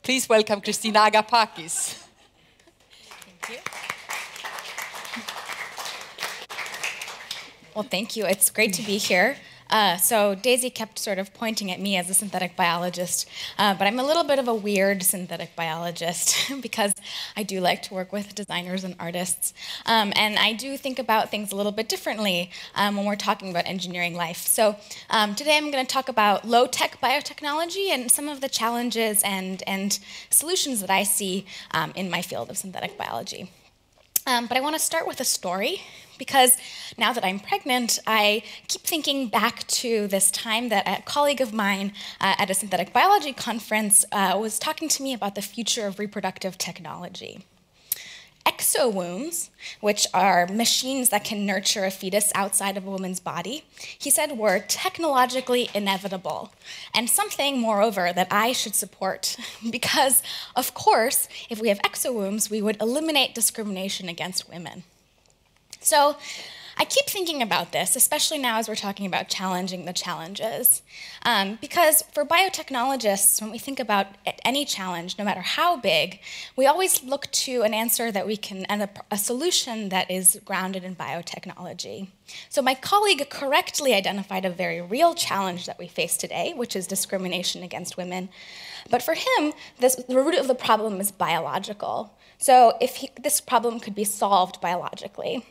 Please welcome Christina Agapakis. Thank you. Well, thank you. It's great to be here. So Daisy kept sort of pointing at me as a synthetic biologist, but I'm a little bit of a weird synthetic biologist because I do like to work with designers and artists, and I do think about things a little bit differently when we're talking about engineering life. So today I'm going to talk about low-tech biotechnology and some of the challenges and solutions that I see in my field of synthetic biology. But I want to start with a story, because now that I'm pregnant, I keep thinking back to this time that a colleague of mine at a synthetic biology conference was talking to me about the future of reproductive technology. Exowombs, which are machines that can nurture a fetus outside of a woman's body, he said were technologically inevitable, and something, moreover, that I should support, because, of course, if we have exowombs, we would eliminate discrimination against women. So I keep thinking about this, especially now as we're talking about challenging the challenges, because for biotechnologists, when we think about any challenge, no matter how big, we always look to an answer that we can, and a solution that is grounded in biotechnology. So my colleague correctly identified a very real challenge that we face today, which is discrimination against women. But for him, the root of the problem is biological. So if this problem could be solved biologically.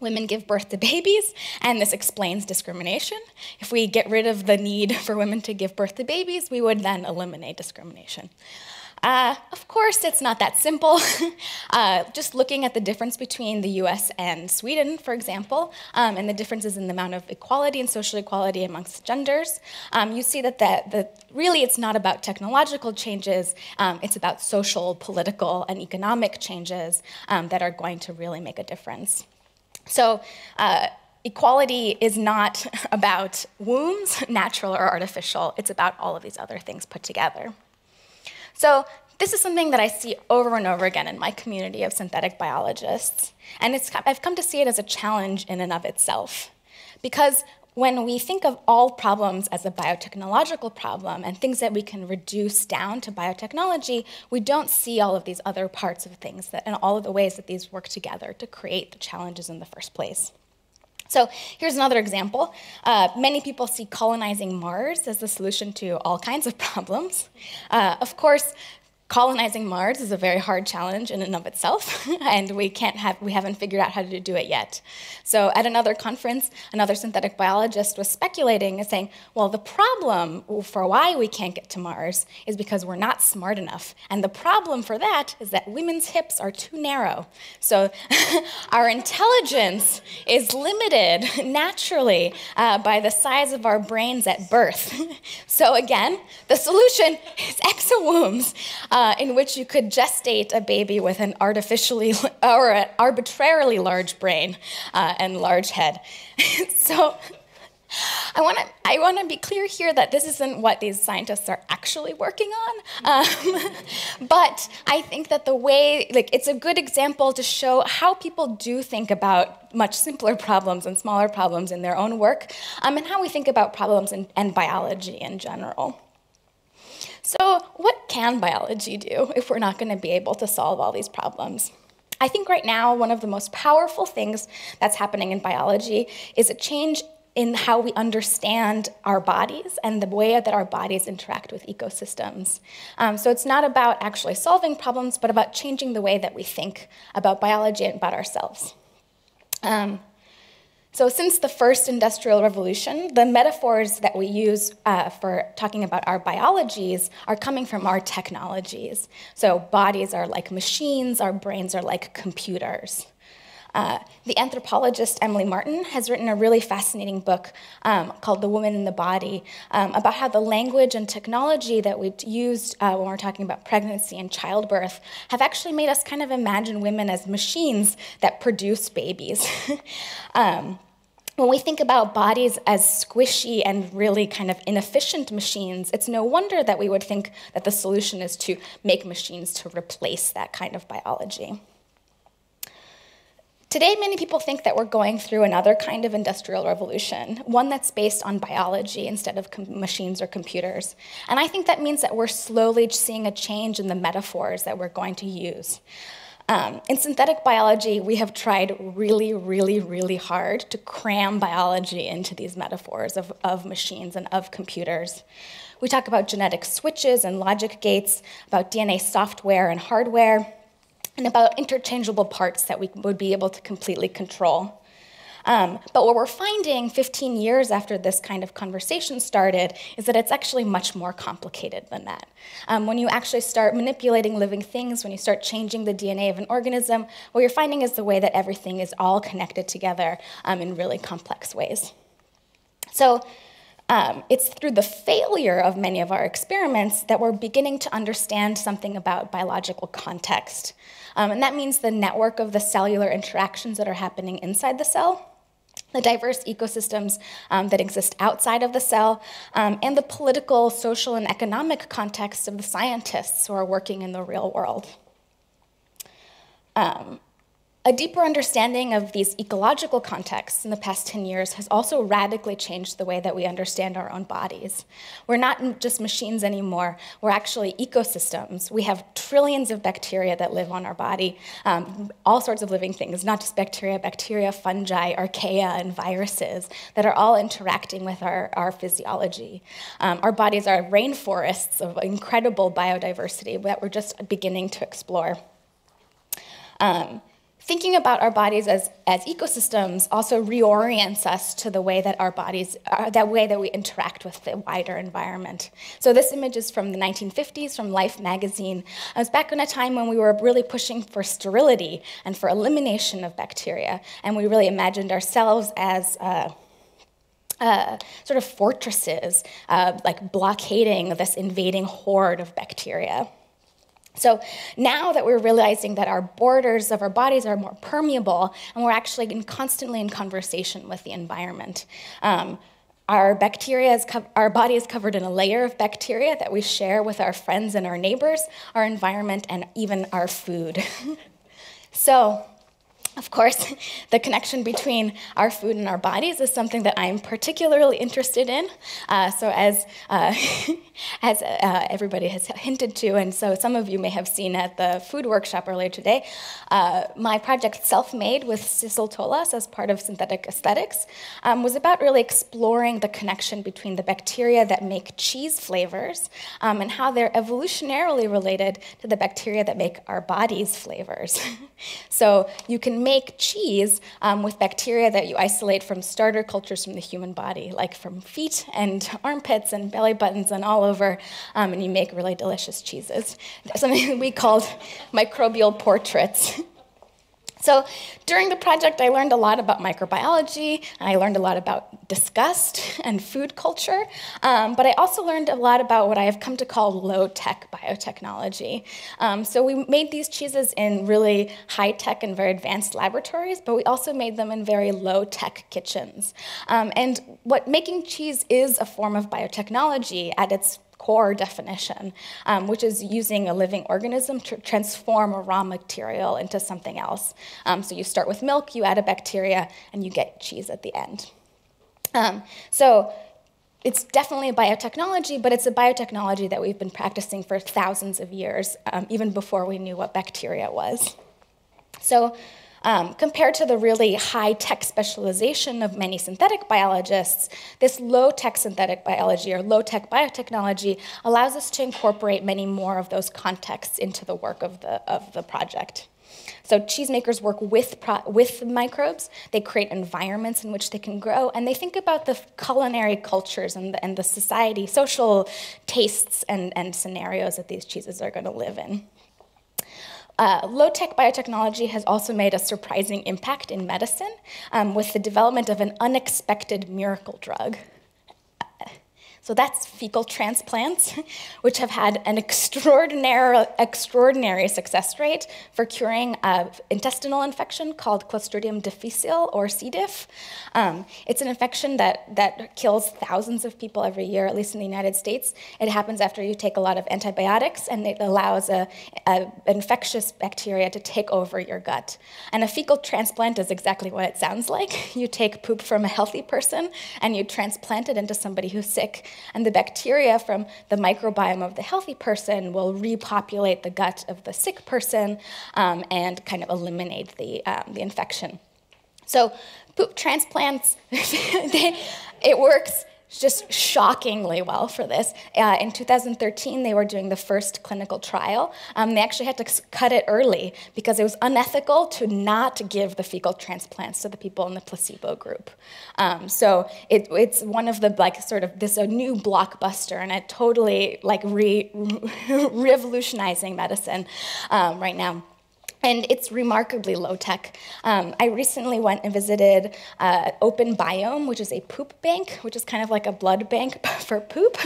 Women give birth to babies, and this explains discrimination. If we get rid of the need for women to give birth to babies, we would then eliminate discrimination. Of course, it's not that simple. Just looking at the difference between the US and Sweden, for example, and the differences in the amount of equality and social equality amongst genders, you see that really it's not about technological changes, it's about social, political, and economic changes that are going to really make a difference. So equality is not about wombs, natural or artificial. It's about all of these other things put together. So this is something that I see over and over again in my community of synthetic biologists. And I've come to see it as a challenge in and of itself. Because when we think of all problems as a biotechnological problem and things that we can reduce down to biotechnology, we don't see all of these other parts of things and all of the ways that these work together to create the challenges in the first place. So here's another example. Many people see colonizing Mars as the solution to all kinds of problems. Of course, colonizing Mars is a very hard challenge in and of itself, and we haven't figured out how to do it yet. So at another conference, another synthetic biologist was speculating and saying, well, the problem for why we can't get to Mars is because we're not smart enough. And the problem for that is that women's hips are too narrow. So our intelligence is limited naturally by the size of our brains at birth. So again, the solution is exowombs. In which you could gestate a baby with an artificially or an arbitrarily large brain and large head. So I want to be clear here that this isn't what these scientists are actually working on, but I think that the way, it's a good example to show how people do think about much simpler problems and smaller problems in their own work, and how we think about problems and biology in general. So what can biology do if we're not going to be able to solve all these problems? I think right now one of the most powerful things that's happening in biology is a change in how we understand our bodies and the way that our bodies interact with ecosystems. So it's not about actually solving problems, but about changing the way that we think about biology and about ourselves. So since the first industrial revolution, the metaphors that we use for talking about our biologies are coming from our technologies. So bodies are like machines, our brains are like computers. The anthropologist Emily Martin has written a really fascinating book called The Woman in the Body about how the language and technology that we used when we're talking about pregnancy and childbirth have actually made us kind of imagine women as machines that produce babies. When we think about bodies as squishy and really kind of inefficient machines, it's no wonder that we would think that the solution is to make machines to replace that kind of biology. Today, many people think that we're going through another kind of industrial revolution, one that's based on biology instead of machines or computers. And I think that means that we're slowly seeing a change in the metaphors that we're going to use. In synthetic biology, we have tried really, really, really hard to cram biology into these metaphors of machines and of computers. We talk about genetic switches and logic gates, about DNA software and hardware, and about interchangeable parts that we would be able to completely control. But what we're finding 15 years after this kind of conversation started is that it's actually much more complicated than that. When you actually start manipulating living things, when you start changing the DNA of an organism, what you're finding is the way that everything is all connected together in really complex ways. So it's through the failure of many of our experiments that we're beginning to understand something about biological context. And that means the network of the cellular interactions that are happening inside the cell, the diverse ecosystems that exist outside of the cell, and the political, social, and economic context of the scientists who are working in the real world. A deeper understanding of these ecological contexts in the past 10 years has also radically changed the way that we understand our own bodies. We're not just machines anymore, we're actually ecosystems. We have trillions of bacteria that live on our body, all sorts of living things, not just bacteria, fungi, archaea, and viruses that are all interacting with our physiology. Our bodies are rainforests of incredible biodiversity that we're just beginning to explore. Thinking about our bodies as ecosystems also reorients us to the way that our bodies, that way that we interact with the wider environment. So this image is from the 1950s, from Life magazine. It was back in a time when we were really pushing for sterility and for elimination of bacteria, and we really imagined ourselves as sort of fortresses, like blockading this invading horde of bacteria. So now that we're realizing that our borders of our bodies are more permeable, and we're actually constantly in conversation with the environment. Our body is covered in a layer of bacteria that we share with our friends and our neighbors, our environment, and even our food. So, of course, the connection between our food and our bodies is something that I'm particularly interested in. So as everybody has hinted to, and so some of you may have seen at the food workshop earlier today, my project Self-Made with Sissel Tolas as part of Synthetic Aesthetics was about really exploring the connection between the bacteria that make cheese flavors and how they're evolutionarily related to the bacteria that make our bodies' flavors. So you can make cheese with bacteria that you isolate from starter cultures from the human body, like from feet and armpits and belly buttons and all over, and you make really delicious cheeses. Something we called microbial portraits. So during the project, I learned a lot about microbiology, and I learned a lot about disgust and food culture, but I also learned a lot about what I have come to call low-tech biotechnology. So we made these cheeses in really high-tech and very advanced laboratories, but we also made them in very low-tech kitchens. And what making cheese is a form of biotechnology at its core definition, which is using a living organism to transform a raw material into something else. So you start with milk, you add a bacteria, and you get cheese at the end. So it's definitely a biotechnology, but it's a biotechnology that we've been practicing for thousands of years, even before we knew what bacteria was. So compared to the really high-tech specialization of many synthetic biologists, this low-tech synthetic biology or low-tech biotechnology allows us to incorporate many more of those contexts into the work of the project. So cheesemakers work with microbes, they create environments in which they can grow, and they think about the culinary cultures and the society, social tastes and scenarios that these cheeses are going to live in. Low-tech biotechnology has also made a surprising impact in medicine with the development of an unexpected miracle drug. So that's fecal transplants, which have had an extraordinary success rate for curing intestinal infection called Clostridium difficile, or C. diff. It's an infection that kills thousands of people every year, at least in the United States. It happens after you take a lot of antibiotics, and it allows an infectious bacteria to take over your gut. And a fecal transplant is exactly what it sounds like. You take poop from a healthy person, and you transplant it into somebody who's sick. And the bacteria from the microbiome of the healthy person will repopulate the gut of the sick person and kind of eliminate the infection. So poop transplants, it works just shockingly well for this. In 2013, they were doing the first clinical trial. They actually had to cut it early because it was unethical to not give the fecal transplants to the people in the placebo group. So it's one of the a new blockbuster, and it totally revolutionizing medicine right now. And it's remarkably low tech. I recently went and visited Openbiome, which is a poop bank, which is kind of like a blood bank for poop.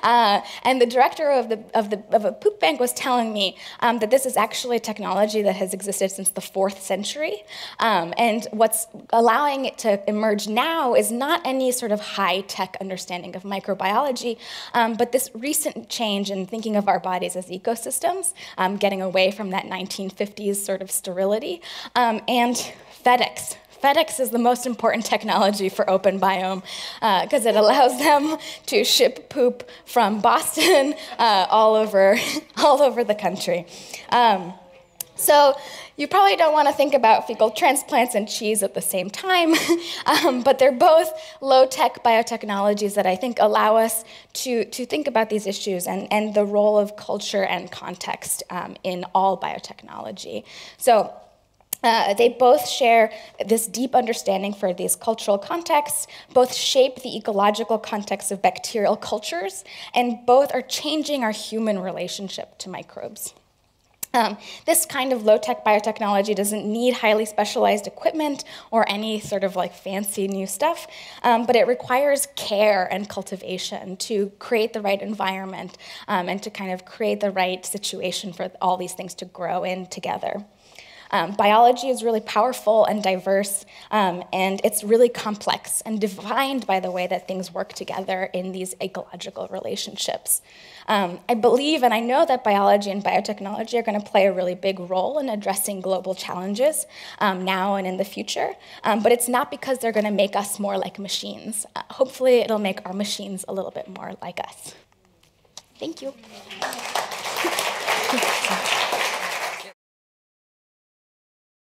And the director of a poop bank was telling me that this is actually a technology that has existed since the 4th century. And what's allowing it to emerge now is not any sort of high-tech understanding of microbiology, but this recent change in thinking of our bodies as ecosystems, getting away from that 1950s sort of sterility, and FedEx. FedEx is the most important technology for Openbiome because it allows them to ship poop from Boston all over the country. So you probably don't want to think about fecal transplants and cheese at the same time, but they're both low-tech biotechnologies that I think allow us to think about these issues and the role of culture and context in all biotechnology. So they both share this deep understanding for these cultural contexts, both shape the ecological context of bacterial cultures, and both are changing our human relationship to microbes. This kind of low-tech biotechnology doesn't need highly specialized equipment or any sort of fancy new stuff, but it requires care and cultivation to create the right environment and to kind of create the right situation for all these things to grow in together. Biology is really powerful and diverse, and it's really complex and defined by the way that things work together in these ecological relationships. I believe and I know that biology and biotechnology are going to play a really big role in addressing global challenges now and in the future, but it's not because they're going to make us more like machines. Hopefully, it'll make our machines a little bit more like us. Thank you.